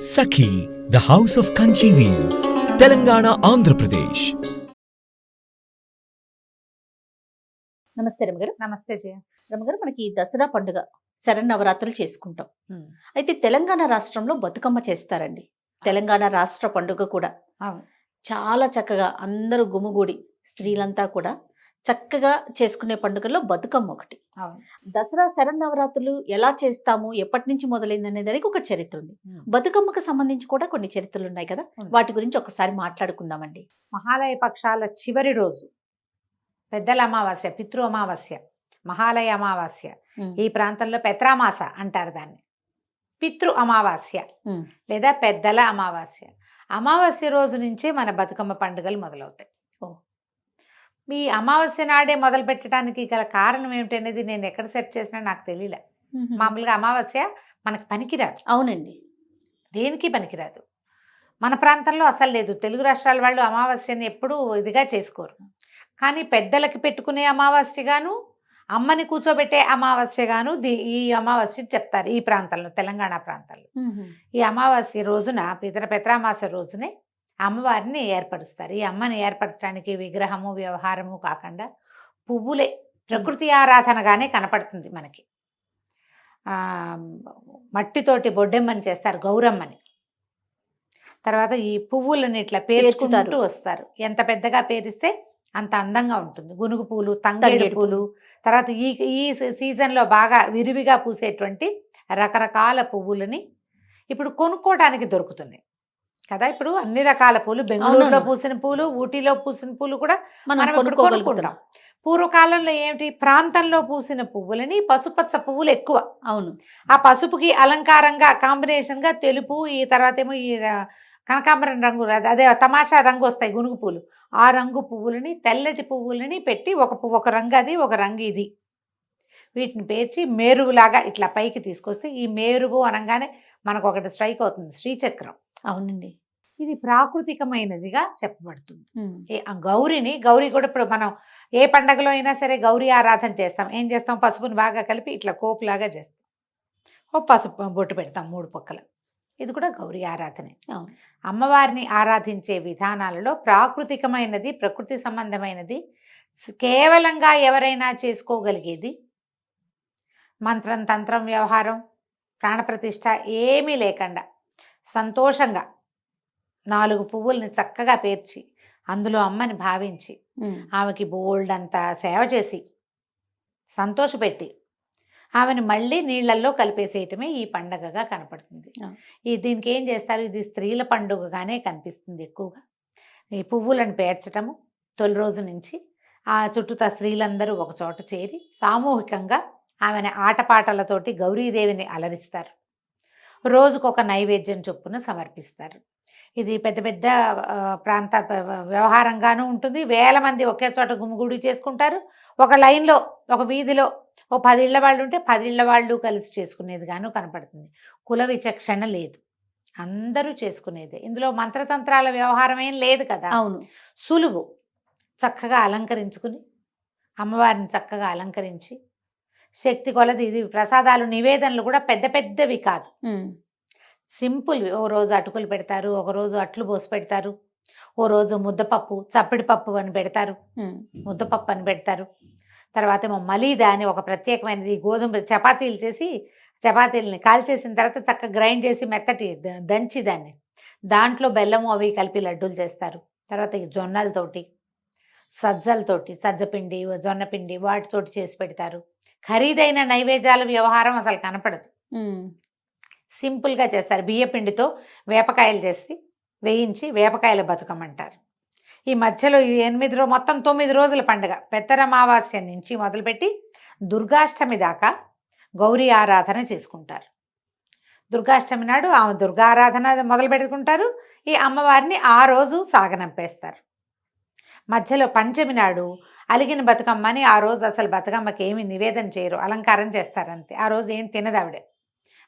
Sakhi, the House of Kanchi Weaves, Telangana, Andhra Pradesh. నమస్తే రమగారు. నమస్తే జయ. రమగారు, మనకి దసరా పండుగ శరన్నవరాత్రులు చేసుకుంటాం. అయితే తెలంగాణ రాష్ట్రంలో బతుకమ్మ చేస్తారండి. తెలంగాణ రాష్ట్ర పండుగ కూడా అవును. చాలా చక్కగా అందరూ గుమిగూడి స్త్రీలంతా కూడా చక్కగా చేసుకునే పండుగల్లో బతుకమ్మ ఒకటి. అవును. దసరా శరన్నవరాత్రులు ఎలా చేస్తాము, ఎప్పటి నుంచి మొదలైంది అనే దానికి ఒక చరిత్ర ఉంది. బతుకమ్మకు సంబంధించి కూడా కొన్ని చరిత్రలు ఉన్నాయి కదా, వాటి గురించి ఒకసారి మాట్లాడుకుందామండి. మహాలయ పక్షాల చివరి రోజు పెద్దల అమావాస్య, పితృ అమావాస్య, మహాలయ అమావాస్య, ఈ ప్రాంతంలో పెత్రామాస అంటారు దాన్ని. పితృ అమావాస్య లేదా పెద్దల అమావాస్య, అమావాస్య రోజు నుంచే మన బతుకమ్మ పండుగలు మొదలవుతాయి. మీ అమావాస్య నాడే మొదలు పెట్టడానికి గల కారణం ఏమిటనేది నేను ఎక్కడ సెర్చ్ చేసినా నాకు తెలియలే. మామూలుగా అమావాస్య మనకు పనికిరాదు. అవునండి, దేనికి పనికిరాదు. మన ప్రాంతంలో అసలు లేదు. తెలుగు రాష్ట్రాల వాళ్ళు అమావాస్యని ఎప్పుడూ ఇదిగా చేసుకోరు. కానీ పెద్దలకి పెట్టుకునే అమావాస్యగాను, అమ్మని కూర్చోబెట్టే అమావాస్యగాను ఈ అమావాస్య చెప్తారు ఈ ప్రాంతంలో, తెలంగాణ ప్రాంతాల్లో. ఈ అమావాస్య రోజున పెత్రామాస రోజునే అమ్మవారిని ఏర్పరుస్తారు. ఈ అమ్మని ఏర్పరచడానికి విగ్రహము వ్యవహారము కాకుండా పువ్వులే ప్రకృతి ఆరాధనగానే కనపడుతుంది మనకి. మట్టితోటి బొడ్డెమ్మని చేస్తారు, గౌరమ్మని. తర్వాత ఈ పువ్వులని ఇట్లా పేర్చుకుంటూ వస్తారు. ఎంత పెద్దగా పేరిస్తే అంత అందంగా ఉంటుంది. గునుగు పూలు, తంగేడు పూలు, తర్వాత ఈ సీజన్లో బాగా విరివిగా పూసేటువంటి రకరకాల పువ్వులని ఇప్పుడు కొనుక్కోవడానికి దొరుకుతున్నాయి కదా. ఇప్పుడు అన్ని రకాల పూలు, బెంగళూరులో పూసిన పూలు, ఊటీలో పూసిన పూలు కూడా మనం కొనుక్కుంటాం. పూర్వకాలంలో ఏమిటి, ప్రాంతంలో పూసిన పువ్వులని పసుపచ్చ పువ్వులు ఎక్కువ. అవును. ఆ పసుపుకి అలంకారంగా కాంబినేషన్గా తెలుపు, ఈ తర్వాత ఏమో ఈ కనకాంబరం రంగు, అదే తమాషా రంగు వస్తాయి గునుగు పూలు. ఆ రంగు పువ్వులని, తెల్లటి పువ్వులని పెట్టి ఒక రంగు అది, ఒక రంగు ఇది, వీటిని పేర్చి మేరువులాగా ఇట్లా పైకి తీసుకొస్తే ఈ మేరువు అనగానే మనకు ఒకటి స్ట్రైక్ అవుతుంది, శ్రీచక్రం. అవునండి, ఇది ప్రాకృతికమైనదిగా చెప్పబడుతుంది. గౌరి కూడా ఇప్పుడు మనం ఏ పండగలో అయినా సరే గౌరీ ఆరాధన చేస్తాం. ఏం చేస్తాం, పసుపుని బాగా కలిపి ఇట్లా కోపులాగా చేస్తాం, ఓ పసుపు బొట్టు పెడతాం 3 పక్కల. ఇది కూడా గౌరీ ఆరాధనే. అమ్మవారిని ఆరాధించే విధానాలలో ప్రాకృతికమైనది, ప్రకృతి సంబంధమైనది, కేవలంగా ఎవరైనా చేసుకోగలిగేది, మంత్రం తంత్రం వ్యవహారం ప్రాణప్రతిష్ఠ ఏమీ లేకుండా సంతోషంగా 4 పువ్వుల్ని చక్కగా పేర్చి అందులో అమ్మని భావించి ఆమెకి బోల్డ్ అంతా సేవ చేసి సంతోషపెట్టి ఆమెను మళ్ళీ నీళ్లల్లో కలిపేసేయటమే ఈ పండగగా కనపడుతుంది. దీనికి ఏం చేస్తారు, ఇది స్త్రీల పండుగగానే కనిపిస్తుంది ఎక్కువగా. ఈ పువ్వులను పేర్చటము తొలి రోజు నుంచి ఆ చుట్టూతా స్త్రీలందరూ ఒక చోట చేరి సామూహికంగా ఆమెను ఆటపాటలతోటి గౌరీదేవిని అలరిస్తారు. రోజుకొక నైవేద్యం చొప్పున సమర్పిస్తారు. ఇది పెద్ద పెద్ద ప్రాంత వ్యవహారంగానూ ఉంటుంది. వేల మంది ఒకే చోట గుమిగూడి చేసుకుంటారు. ఒక లైన్లో, ఒక వీధిలో ఓ 10 ఇళ్ల వాళ్ళు ఉంటే 10 ఇళ్ల వాళ్ళు కలిసి చేసుకునేది గాను కనపడుతుంది. కుల విచక్షణ లేదు, అందరూ చేసుకునేదే. ఇందులో మంత్రతంత్రాల వ్యవహారం ఏం లేదు కదా. అవును, సులువు. చక్కగా అలంకరించుకుని అమ్మవారిని చక్కగా అలంకరించి శక్తి కొలది, ఇది ప్రసాదాలు నివేదనలు కూడా పెద్ద పెద్దవి కాదు, సింపుల్వి. ఓ రోజు అటుకులు పెడతారు, ఒక రోజు అట్లు పోసి పెడతారు, ఓ రోజు ముద్దపప్పు, చప్పిడి పప్పు అని పెడతారు, ముద్దపప్పు అని పెడతారు. తర్వాత ఏమో మలీదా అని ఒక ప్రత్యేకమైనది, గోధుమ చపాతీలు చేసి, చపాతీలని కాల్చేసిన తర్వాత చక్కగా గ్రైండ్ చేసి మెత్తటి దంచి దాంట్లో బెల్లము అవి కలిపి లడ్డూలు చేస్తారు. తర్వాత ఈ జొన్నలతోటి, సజ్జలతోటి, సజ్జపిండి, జొన్నపిండి వాటితోటి చేసి పెడతారు. ఖరీదైన నైవేద్యాల వ్యవహారం అసలు కనపడదు, సింపుల్గా చేస్తారు. బియ్యపిండితో వేపకాయలు చేసి వేయించి వేపకాయల బతుకమ్మంటారు. ఈ మధ్యలో ఈ 8 మొత్తం 9 రోజుల పండుగ. పెత్తరమావాస్య నుంచి మొదలుపెట్టి దుర్గాష్టమి దాకా గౌరీ ఆరాధన చేసుకుంటారు. దుర్గాష్టమి నాడు ఆమె దుర్గా ఆరాధన మొదలు పెట్టుకుంటారు. ఈ అమ్మవారిని ఆ రోజు సాగనంపేస్తారు. మధ్యలో పంచమి నాడు అలిగిన బతుకమ్మని, ఆ రోజు అసలు బతుకమ్మకి ఏమి నివేదన చేయరు, అలంకారం చేస్తారు అంతే. ఆ రోజు ఏం తినదు ఆవిడ.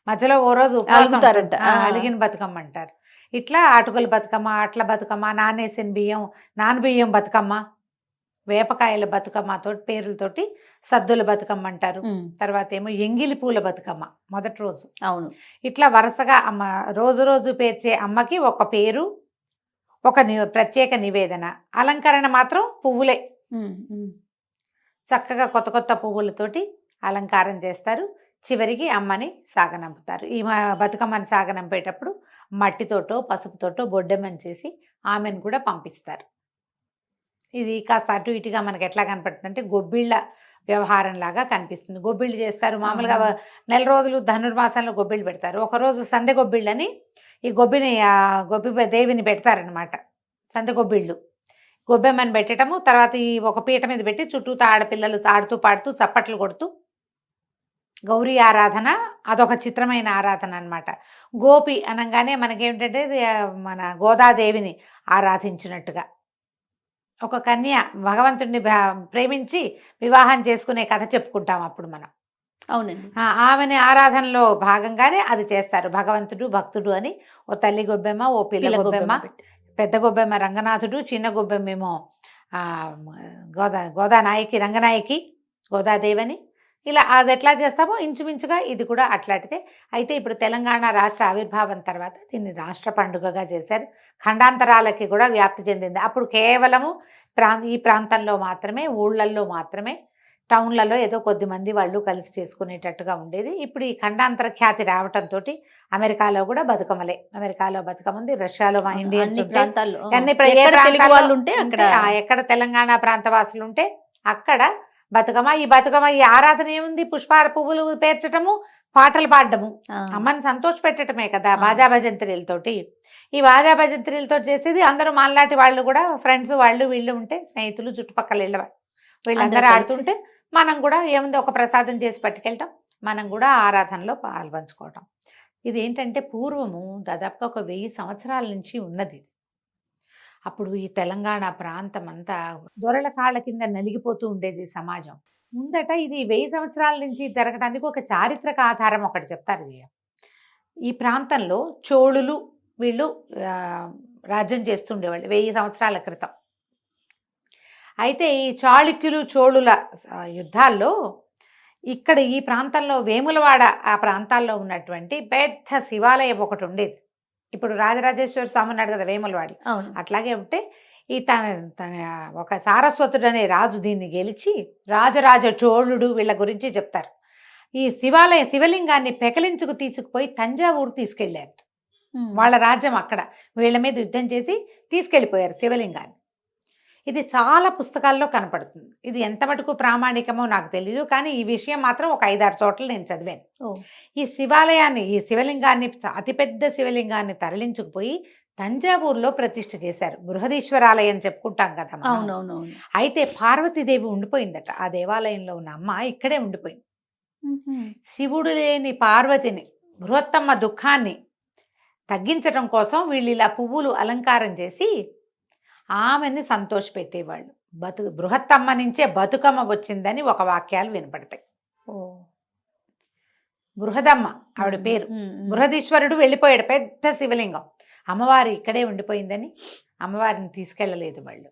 మధ్యలో ఓ రోజు అలుగుతారంట, అలిగిన బతుకమ్మ అంటారు. ఇట్లా అటుకుల బతుకమ్మ, అట్ల బతుకమ్మ, నానేసిన బియ్యం, నానబియ్యం బతుకమ్మ, వేపకాయల బతుకమ్మతో పేర్లతోటి సద్దుల బతుకమ్మ అంటారు. తర్వాత ఏమో ఎంగిలి పూల బతుకమ్మ మొదటి రోజు. అవును. ఇట్లా వరుసగా అమ్మ రోజు రోజు పేర్చే అమ్మకి ఒక పేరు, ఒక ప్రత్యేక నివేదన. అలంకరణ మాత్రం పువ్వులే, చక్కగా కొత్త కొత్త పువ్వులతోటి అలంకారం చేస్తారు. చివరికి అమ్మని సాగనంపుతారు. ఈ బతుకమ్మని సాగనంపేటప్పుడు మట్టితోటో పసుపుతోటో బొడ్డెమ్మని చేసి ఆమెను కూడా పంపిస్తారు. ఇది కాస్త అటు ఇటుగా మనకి ఎట్లా కనపడుతుంది అంటే గొబ్బిళ్ళ వ్యవహారం లాగా కనిపిస్తుంది. గొబ్బిళ్ళు చేస్తారు మామూలుగా. నెల రోజులు ధనుర్మాసంలో గొబ్బిళ్ళు పెడతారు. ఒకరోజు సందె గొబ్బిళ్ళని ఈ గొబ్బి దేవిని పెడతారనమాట. సందె గొబ్బిళ్ళు గొబ్బెమ్మని పెట్టడము. తర్వాత ఈ ఒక పీట మీద పెట్టి చుట్టూతో ఆడపిల్లలు ఆడుతూ పాడుతూ చప్పట్లు కొడుతూ గౌరీ ఆరాధన. అదొక చిత్రమైన ఆరాధన అనమాట. గోపి అనగానే మనకేమిటంటే మన గోదాదేవిని ఆరాధించినట్టుగా. ఒక కన్య భగవంతుడిని ప్రేమించి వివాహం చేసుకునే కథ చెప్పుకుంటాం అప్పుడు మనం. అవునండి. ఆమెని ఆరాధనలో భాగంగానే అది చేస్తారు. భగవంతుడు భక్తుడు అని ఓ తల్లి గొబ్బెమ్మ, ఓ పిల్ల గొబ్బెమ్మ, పెద్ద గొబ్బెమ్మ రంగనాథుడు, చిన్న గొబ్బెమ్మేమో గోదానాయకి రంగనాయకి గోదాదేవని. ఇలా అది ఎట్లా చేస్తామో ఇంచుమించుగా ఇది కూడా అట్లాంటిదే. అయితే ఇప్పుడు తెలంగాణ రాష్ట్ర ఆవిర్భావం తర్వాత దీన్ని రాష్ట్ర పండుగగా చేశారు. ఖండాంతరాలకి కూడా వ్యాప్తి చెందింది. అప్పుడు కేవలము ఈ ప్రాంతంలో మాత్రమే, ఊళ్ళల్లో మాత్రమే, టౌన్లలో ఏదో కొద్ది మంది వాళ్ళు కలిసి చేసుకునేటట్టుగా ఉండేది. ఇప్పుడు ఈ ఖండాంతర ఖ్యాతి రావటంతో అమెరికాలో కూడా బతుకమ్మలే. అమెరికాలో బతుకమ్మ ఉంది, రష్యాలో మా ఇండియన్స్ ఎక్కడ తెలంగాణ ప్రాంతవాసులు ఉంటే అక్కడ బతుకమ్మ. ఈ బతుకమ్మ ఈ ఆరాధన ఏముంది? పుష్పాల పువ్వులు పేర్చటము, పాటలు పాడటము, అమ్మని సంతోష పెట్టడమే కదా బాజా భజంత్రీలతోటి. ఈ బాజా భజంత్రీలతో చేసేది అందరూ మాలాంటి వాళ్ళు కూడా ఫ్రెండ్స్ వాళ్ళు వీళ్ళు ఉంటే, స్నేహితులు చుట్టుపక్కల వెళ్ళేవాళ్ళు, వీళ్ళందరూ ఆడుతుంటే మనం కూడా ఏముంది ఒక ప్రసాదం చేసి పట్టుకెళ్ళటం, మనం కూడా ఆరాధనలో పాల్పంచుకోవటం. ఇది ఏంటంటే పూర్వము దాదాపుగా ఒక 1000 సంవత్సరాల నుంచి ఉన్నది. అప్పుడు ఈ తెలంగాణ ప్రాంతం అంతా దొరల కాళ్ళ కింద నలిగిపోతూ ఉండేది సమాజం. ముందట ఇది 1000 సంవత్సరాల నుంచి జరగడానికి ఒక చారిత్రక ఆధారం ఒకటి చెప్తారు. ఈ ప్రాంతంలో చోళులు వీళ్ళు రాజ్యం చేస్తుండేవాళ్ళు 1000 సంవత్సరాల క్రితం. అయితే ఈ చాళుక్యులు చోళుల యుద్ధాల్లో ఇక్కడ ఈ ప్రాంతంలో వేములవాడ ఆ ప్రాంతాల్లో ఉన్నటువంటి పెద్ద శివాలయం ఒకటి ఉండేది. ఇప్పుడు రాజరాజేశ్వర స్వామి ఉన్నాడు కదా వేములవాడి, అట్లాగే ఉంటే ఈ తన ఒక సారస్వతుడు అనే రాజు దీన్ని గెలిచి రాజరాజ చోళుడు వీళ్ళ గురించి చెప్తారు. ఈ శివలింగాన్ని పెకలించుకు తీసుకుపోయి తంజావూరు తీసుకెళ్ళారు. వాళ్ళ రాజ్యం అక్కడ వీళ్ళ మీద యుద్ధం చేసి తీసుకెళ్ళిపోయారు శివలింగాన్ని. ఇది చాలా పుస్తకాల్లో కనపడుతుంది. ఇది ఎంత మటుకు ప్రామాణికమో నాకు తెలియదు, కానీ ఈ విషయం మాత్రం ఒక 5-6 చోట్ల నేను చదివాను. ఈ శివలింగాన్ని అతిపెద్ద శివలింగాన్ని తరలించుకుపోయి తంజావూరులో ప్రతిష్ఠ చేశారు. బృహదీశ్వరాలయం చెప్పుకుంటాం కదా. అవునవును. అయితే పార్వతీదేవి ఉండిపోయిందట ఆ దేవాలయంలో ఉన్న అమ్మ ఇక్కడే ఉండిపోయింది. శివుడు లేని పార్వతిని, బృహత్తమ్మ దుఃఖాన్ని తగ్గించడం కోసం వీళ్ళు ఇలా పువ్వులు అలంకారం చేసి ఆమెని సంతోషపెట్టేవాళ్ళు. బృహత్తమ్మ నుంచే బతుకమ్మ వచ్చిందని ఒక వాక్యాలు వినపడతాయి. బృహదమ్మ ఆవిడ పేరు. బృహదీశ్వరుడు వెళ్ళిపోయాడు, పెద్ద శివలింగం. అమ్మవారు ఇక్కడే ఉండిపోయిందని అమ్మవారిని తీసుకెళ్ళలేదు వాళ్ళు.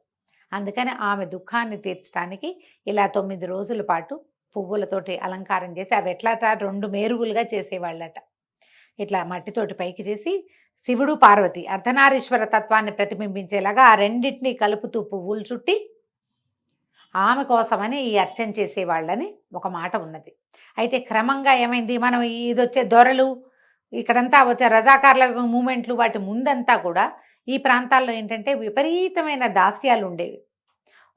అందుకని ఆమె దుఃఖాన్ని తీర్చడానికి ఇలా 9 రోజుల పాటు పువ్వులతోటి అలంకారం చేసి అవి ఎట్లా 2 మేరుగులుగా చేసేవాళ్ళట. ఇట్లా మట్టితోటి పైకి చేసి శివుడు పార్వతి అర్ధనారీశ్వర తత్వాన్ని ప్రతిబింబించేలాగా ఆ రెండింటినీ కలుపుతూ పువ్వులు చుట్టి ఆమె కోసమని ఈ అర్చన చేసేవాళ్ళని ఒక మాట ఉన్నది. అయితే క్రమంగా ఏమైంది, మనం ఇది వచ్చే దొరలు ఇక్కడంతా వచ్చే రజాకార్ల మూమెంట్లు వాటి ముందంతా కూడా ఈ ప్రాంతాల్లో ఏంటంటే విపరీతమైన దాస్యాలు ఉండేవి.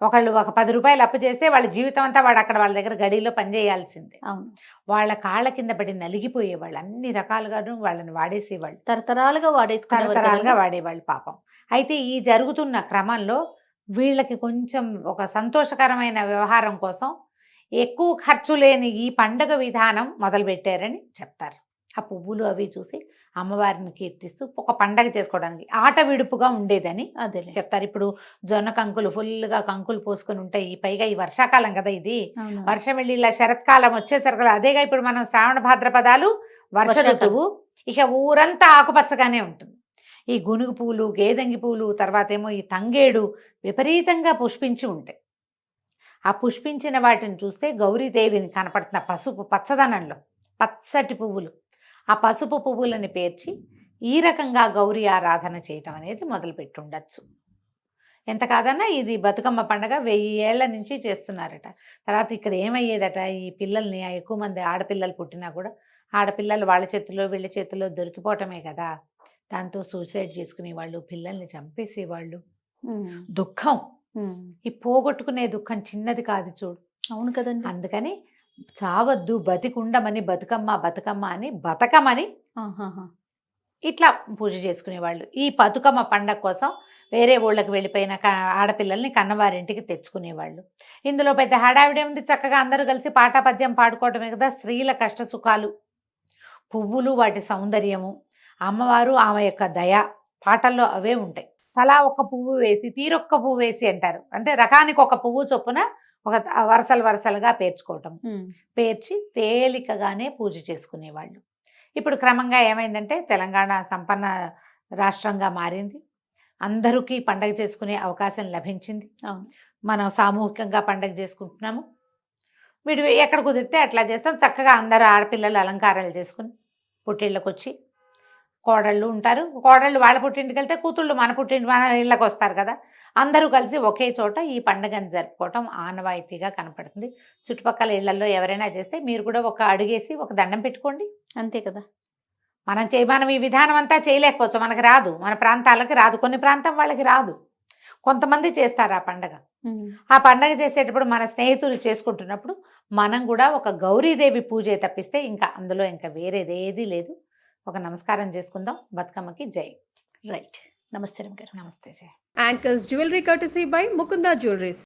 ఒకళ్ళు ఒక 10 రూపాయలు అప్పు చేస్తే వాళ్ళ జీవితం అంతా వాడు అక్కడ వాళ్ళ దగ్గర గడిలో పనిచేయాల్సిందే. అవును. వాళ్ళ కాళ్ళ కింద పడి నలిగిపోయేవాళ్ళు, అన్ని రకాలుగాను వాళ్ళని వాడేసేవాళ్ళు, తరతరాలుగా వాడేవాళ్ళు పాపం. అయితే ఈ జరుగుతున్న క్రమంలో వీళ్ళకి కొంచెం ఒక సంతోషకరమైన వ్యవహారం కోసం ఎక్కువ ఖర్చు లేని ఈ పండగ విధానం మొదలుపెట్టారని చెప్తారు. ఆ పువ్వులు అవి చూసి అమ్మవారిని కీర్తిస్తూ ఒక పండగ చేసుకోవడానికి ఆట విడుపుగా ఉండేదని అదే చెప్తారు. ఇప్పుడు జొన్న కంకులు ఫుల్గా కంకులు పోసుకొని ఉంటాయి. పైగా ఈ వర్షాకాలం కదా, ఇది వర్షం వెళ్ళి ఇలా శరత్కాలం వచ్చేసరికి కదా, అదేగా ఇప్పుడు మనం శ్రావణ భాద్రపదాలు వర్ష ఋతువు, ఇక ఊరంతా ఆకుపచ్చగానే ఉంటుంది. ఈ గునుగు పూలు, గేదంగి పూలు, తర్వాత ఏమో ఈ తంగేడు విపరీతంగా పుష్పించి ఉంటాయి. ఆ పుష్పించిన వాటిని చూస్తే గౌరీదేవిని కనపడుతున్న పసుపు పచ్చదనంలో పచ్చటి పువ్వులు, ఆ పసుపు పువ్వులని పేర్చి ఈ రకంగా గౌరీ ఆరాధన చేయటం అనేది మొదలుపెట్టి ఉండొచ్చు. ఎంత కాదన్నా ఇది బతుకమ్మ పండగ 1000 ఏళ్ల నుంచి చేస్తున్నారట. తర్వాత ఇక్కడ ఏమయ్యేదట, ఈ పిల్లల్ని ఎక్కువ మంది ఆడపిల్లలు పుట్టినా కూడా ఆడపిల్లలు వాళ్ళ చేతుల్లో వీళ్ళ చేతుల్లో దొరికిపోవటమే కదా, దాంతో సూసైడ్ చేసుకునేవాళ్ళు, పిల్లల్ని చంపేసేవాళ్ళు. దుఃఖం, ఈ పోగొట్టుకునే దుఃఖం చిన్నది కాదు చూడు. అవును కదండి. అందుకని చావద్దు, బతికుండమని బతుకమ్మ బతుకమ్మ అని బతకమని ఇట్లా పూజ చేసుకునేవాళ్ళు. ఈ బతుకమ్మ పండగ కోసం వేరే ఊళ్ళకి వెళ్ళిపోయిన ఆడపిల్లల్ని కన్నవారింటికి తెచ్చుకునేవాళ్ళు. ఇందులో పెద్ద హడావిడే ఉంది, చక్కగా అందరూ కలిసి పాటాపద్యం పాడుకోవటమే కదా. స్త్రీల కష్ట సుఖాలు, పువ్వులు వాటి సౌందర్యము, అమ్మవారు ఆమె యొక్క దయ పాటల్లో అవే ఉంటాయి. తలా ఒక పువ్వు వేసి తీరొక్క పువ్వు వేసి అంటారు, అంటే రకానికి ఒక పువ్వు చొప్పున ఒక వరసలుగా పేర్చుకోవటం. పేర్చి తేలికగానే పూజ చేసుకునేవాళ్ళు. ఇప్పుడు క్రమంగా ఏమైందంటే తెలంగాణ సంపన్న రాష్ట్రంగా మారింది, అందరికీ పండగ చేసుకునే అవకాశం లభించింది. మనం సామూహికంగా పండగ చేసుకుంటున్నాము. వీడు ఎక్కడ కుదిరితే అట్లా చేస్తాం. చక్కగా అందరూ ఆడపిల్లలు అలంకారాలు చేసుకుని పుట్టిళ్ళకి వచ్చి, కోడళ్ళు ఉంటారు, కోడళ్ళు వాళ్ళ పుట్టింటికి వెళ్తే కూతుళ్ళు మన ఇళ్ళకి వస్తారు కదా. అందరూ కలిసి ఒకే చోట ఈ పండుగను జరుపుకోవటం ఆనవాయితీగా కనపడుతుంది. చుట్టుపక్కల ఇళ్లలో ఎవరైనా చేస్తే మీరు కూడా ఒక అడుగేసి ఒక దండం పెట్టుకోండి, అంతే కదా. మనం ఈ విధానం అంతా చేయలేకపోవచ్చు, మనకు రాదు, మన ప్రాంతాలకి రాదు, కొన్ని ప్రాంతం వాళ్ళకి రాదు, కొంతమంది చేస్తారు ఆ పండగ. ఆ పండగ చేసేటప్పుడు మన స్నేహితులు చేసుకుంటున్నప్పుడు మనం కూడా ఒక గౌరీదేవి పూజ తప్పిస్తే ఇంకా అందులో ఇంకా వేరేదేది లేదు. ఒక నమస్కారం చేసుకుందాం. బతుకమ్మకి జై. రైట్. నమస్తే గారు. నమస్తే జై. Anchors Jewelry courtesy by Mukunda Jewelries.